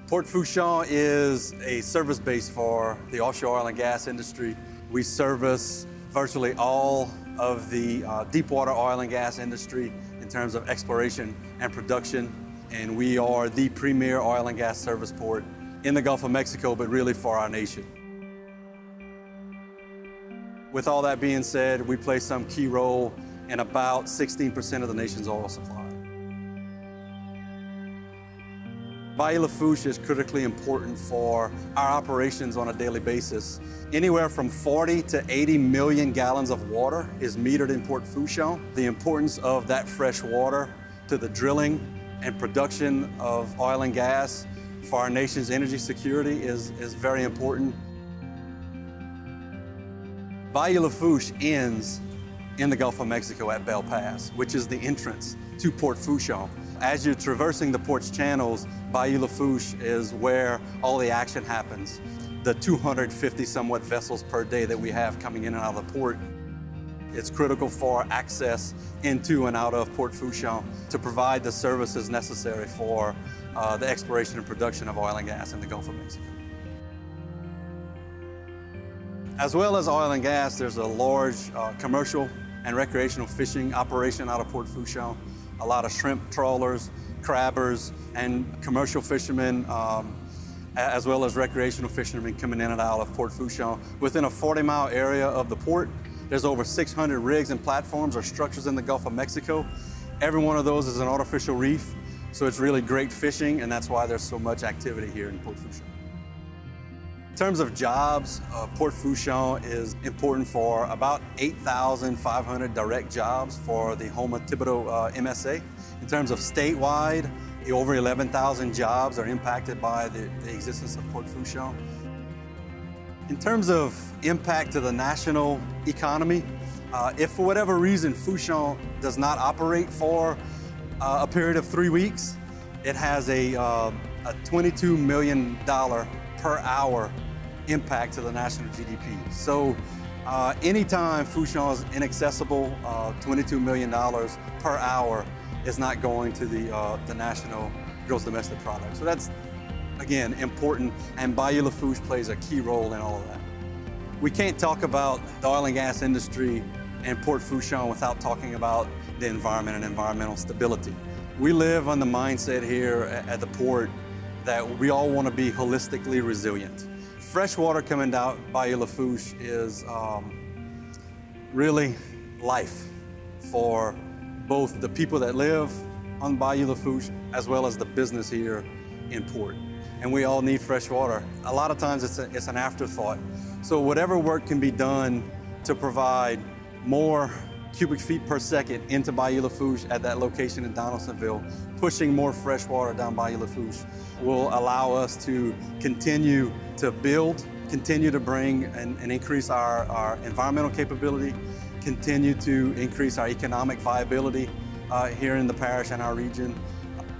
Port Fourchon is a service base for the offshore oil and gas industry. We service virtually all of the deepwater oil and gas industry in terms of exploration and production. And we are the premier oil and gas service port in the Gulf of Mexico, but really for our nation. With all that being said, we play some key role in about 16% of the nation's oil supply. Bayou Lafourche is critically important for our operations on a daily basis. Anywhere from 40 to 80 million gallons of water is metered in Port Fourchon. The importance of that fresh water to the drilling and production of oil and gas for our nation's energy security is very important. Bayou Lafourche ends in the Gulf of Mexico at Belle Pass, which is the entrance to Port Fourchon. As you're traversing the port's channels, Bayou Lafourche is where all the action happens. The 250 somewhat vessels per day that we have coming in and out of the port. It's critical for access into and out of Port Fourchon to provide the services necessary for the exploration and production of oil and gas in the Gulf of Mexico. As well as oil and gas, there's a large commercial and recreational fishing operation out of Port Fourchon. A lot of shrimp trawlers, crabbers, and commercial fishermen, as well as recreational fishermen coming in and out of Port Fourchon. Within a 40-mile area of the port, there's over 600 rigs and platforms or structures in the Gulf of Mexico. Every one of those is an artificial reef, so it's really great fishing, and that's why there's so much activity here in Port Fourchon. In terms of jobs, Port Fourchon is important for about 8,500 direct jobs for the Houma Thibodeau MSA. In terms of statewide, over 11,000 jobs are impacted by the existence of Port Fourchon. In terms of impact to the national economy, if for whatever reason Fourchon does not operate for a period of 3 weeks, it has a $22 million per hour impact to the national GDP. So anytime Fourchon is inaccessible, $22 million per hour is not going to the national gross domestic product. So that's, again, important, and Bayou Lafourche plays a key role in all of that. We can't talk about the oil and gas industry and Port Fourchon without talking about the environment and environmental stability. We live on the mindset here at the port that we all want to be holistically resilient. Fresh water coming down Bayou Lafourche is really life for both the people that live on Bayou Lafourche as well as the business here in port. And we all need fresh water. A lot of times it's an afterthought. So whatever work can be done to provide more cubic feet per second into Bayou Lafourche at that location in Donaldsonville, pushing more fresh water down Bayou Lafourche will allow us to continue to build, continue to bring and increase our environmental capability, continue to increase our economic viability here in the parish and our region.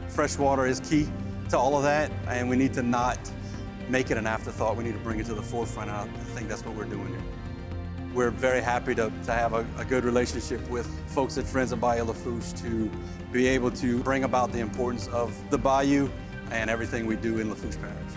Fresh water is key to all of that, and we need to not make it an afterthought. We need to bring it to the forefront, and I think that's what we're doing here. We're very happy to have a good relationship with folks at Friends of Bayou Lafourche to be able to bring about the importance of the bayou and everything we do in Lafourche Parish.